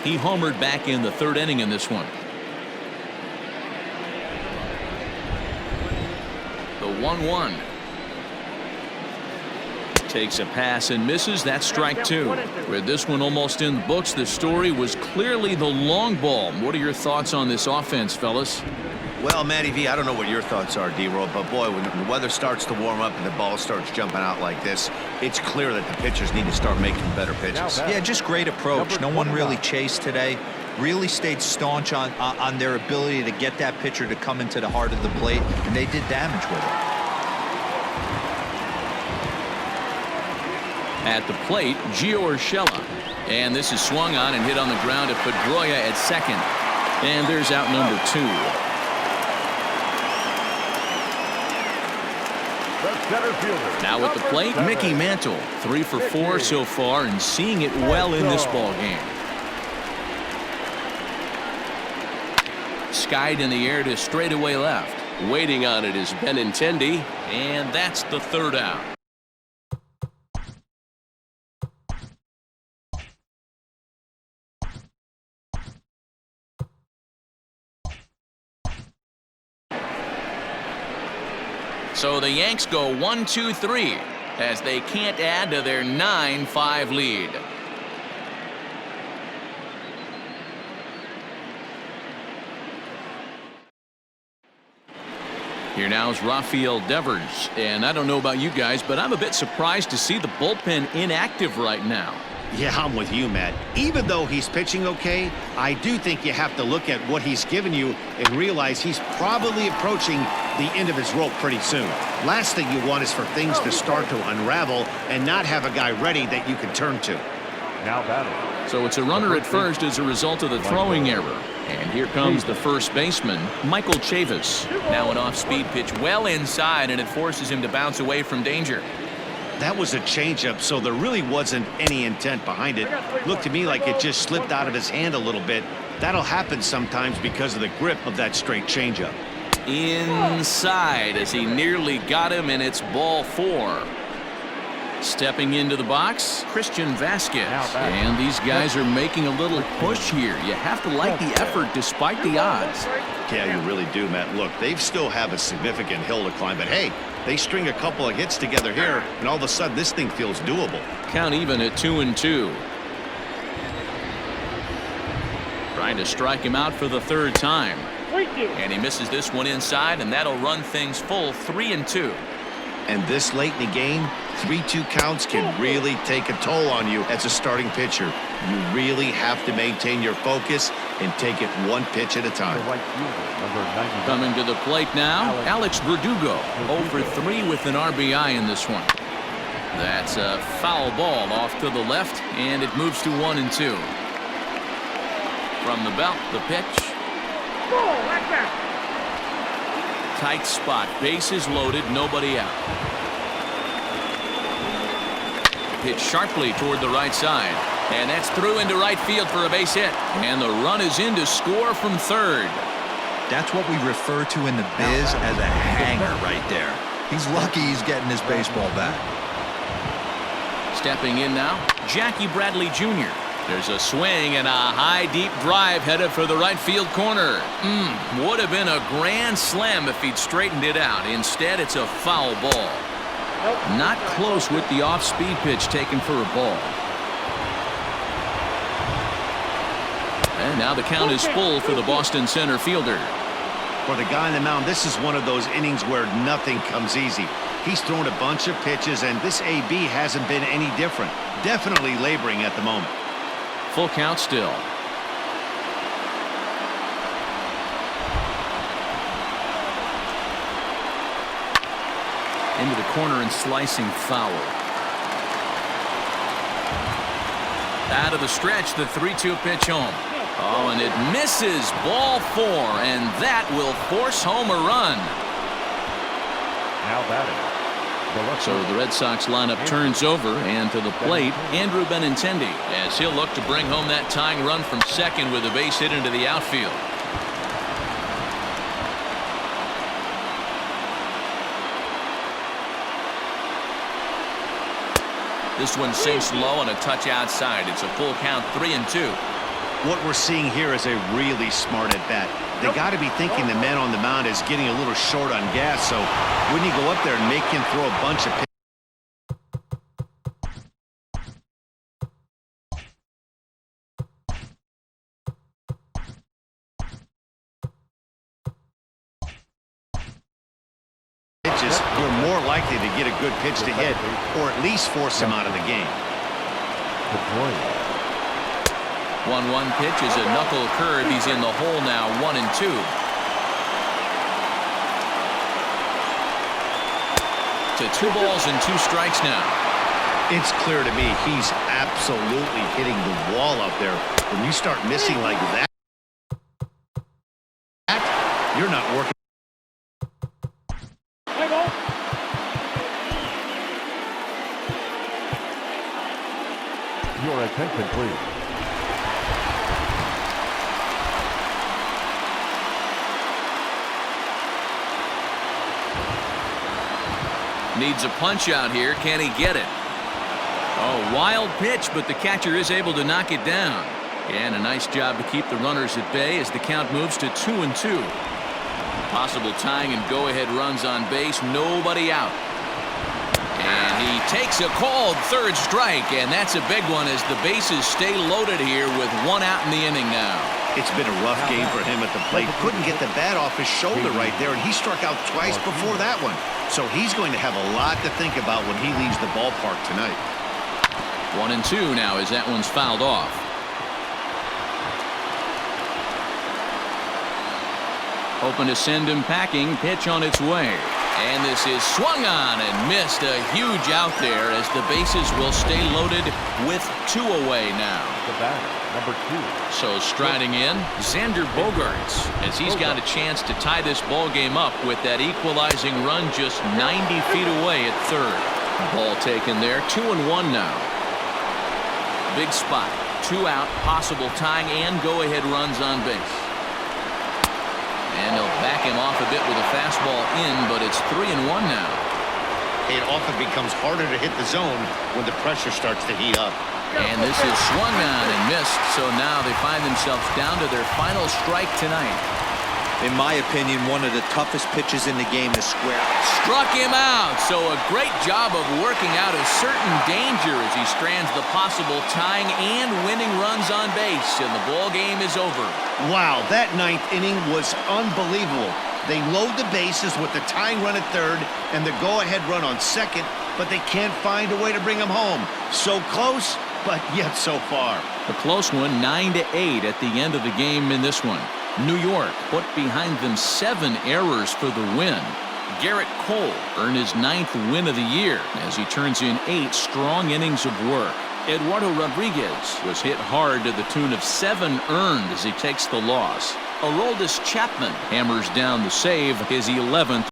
He homered back in the third inning in this one. The 1-1. Takes a pass and misses. That's strike two. With this one almost in the books, the story was clearly the long ball. What are your thoughts on this offense, fellas? Well, Matty V, I don't know what your thoughts are, D-Roll, but boy, when the weather starts to warm up and the ball starts jumping out like this, it's clear that the pitchers need to start making better pitches. Yeah, just great approach. No one really chased today. Really stayed staunch on their ability to get that pitcher to come into the heart of the plate, and they did damage with it. At the plate, Gio Urshela. And this is swung on and hit on the ground to Pedroia at second. And there's out number 2. Now at the plate, Mickey Mantle. 3 for 4 so far and seeing it well in this ball game. Skied in the air to straightaway left. Waiting on it is Benintendi, and that's the third out. So the Yanks go 1-2-3 as they can't add to their 9-5 lead. Here now is Rafael Devers, and I don't know about you guys, but I'm a bit surprised to see the bullpen inactive right now. Yeah, I'm with you, Matt. Even though he's pitching okay, I do think you have to look at what he's given you and realize he's probably approaching the end of his rope pretty soon. Last thing you want is for things to start to unravel and not have a guy ready that you can turn to. Now batting. So it's a runner at first as a result of the throwing error. And here comes the first baseman, Michael Chavis. Now an off-speed pitch well inside, and it forces him to bounce away from danger. That was a changeup, so there really wasn't any intent behind it. Looked to me like it just slipped out of his hand a little bit. That'll happen sometimes because of the grip of that straight changeup. Inside as he nearly got him, and it's ball 4. Stepping into the box, Christian Vasquez. And these guys are making a little push here. You have to like the effort despite the odds. Yeah, you really do, Matt. Look, they still have a significant hill to climb, but hey, they string a couple of hits together here, and all of a sudden this thing feels doable. Count even at 2-2. Trying to strike him out for the third time. And he misses this one inside, and that'll run things full 3-2. And this late in the game, 3-2 counts can really take a toll on you as a starting pitcher. You really have to maintain your focus and take it one pitch at a time. Coming to the plate now, Alex Verdugo. 0 for 3 with an RBI in this one. That's a foul ball off to the left, and it moves to 1-2. From the belt, the pitch. Tight spot, bases loaded, nobody out. Pitch sharply toward the right side, and that's through into right field for a base hit, and the run is in to score from third. That's what we refer to in the biz as a hanger right there. He's lucky he's getting his baseball back. Stepping in now, Jackie Bradley Jr. There's a swing and a high deep drive headed for the right field corner. Would have been a grand slam if he'd straightened it out. Instead, it's a foul ball. Not close with the off-speed pitch taken for a ball. And now the count is full for the Boston center fielder. For the guy on the mound, this is one of those innings where nothing comes easy. He's thrown a bunch of pitches, and this AB hasn't been any different. Definitely laboring at the moment. Full count still. Into the corner and slicing foul. Out of the stretch, the 3-2 pitch home. Oh, and it misses. Ball 4, and that will force home a run. Now batting. So the Red Sox lineup turns over, and to the plate, Andrew Benintendi, as he'll look to bring home that tying run from second with a base hit into the outfield. This one sinks low and a touch outside. It's a full count, 3-2. What we're seeing here is a really smart at-bat. They got to be thinking the man on the mound is getting a little short on gas, so wouldn't you go up there and make him throw a bunch of pitches? You're more likely to get a good pitch to hit, or at least force him out of the game. 1-1 pitch is a knuckle curve. He's in the hole now, 1-2. To 2 balls and 2 strikes now. It's clear to me he's absolutely hitting the wall up there. When you start missing like that, you're not working. Your attention, please. Needs a punch out here. Can he get it? Oh, wild pitch, but the catcher is able to knock it down. And a nice job to keep the runners at bay as the count moves to 2-2. Possible tying and go-ahead runs on base. Nobody out. And he takes a called third strike, and that's a big one as the bases stay loaded here with 1 out in the inning now. It's been a rough game for him at the plate. Couldn't get the bat off his shoulder right there, and he struck out twice before that one. So he's going to have a lot to think about when he leaves the ballpark tonight. 1-2 now as that one's fouled off. Hoping to send him packing. Pitch on its way. And this is swung on and missed. A huge out there as the bases will stay loaded with 2 away now. The batter, number 2. So striding in, Xander Bogaerts, as he's got a chance to tie this ball game up with that equalizing run just 90 feet away at third. Ball taken there, 2-1 now. Big spot, 2 out, possible tying and go-ahead runs on base. And he'll back him off a bit with a fastball in, but it's 3-1 now. It often becomes harder to hit the zone when the pressure starts to heat up. And this is swung on and missed, so now they find themselves down to their final strike tonight. In my opinion, one of the toughest pitches in the game to square. Struck him out, so a great job of working out a certain danger as he strands the possible tying and winning runs on base, and the ball game is over. Wow, that 9th inning was unbelievable. They load the bases with the tying run at third and the go-ahead run on second, but they can't find a way to bring them home. So close, but yet so far. A close one, 9-8 at the end of the game in this one. New York put behind them 7 errors for the win. Garrett Cole earned his 9th win of the year as he turns in 8 strong innings of work. Eduardo Rodriguez was hit hard to the tune of 7 earned as he takes the loss. Aroldis Chapman hammers down the save, his 11th.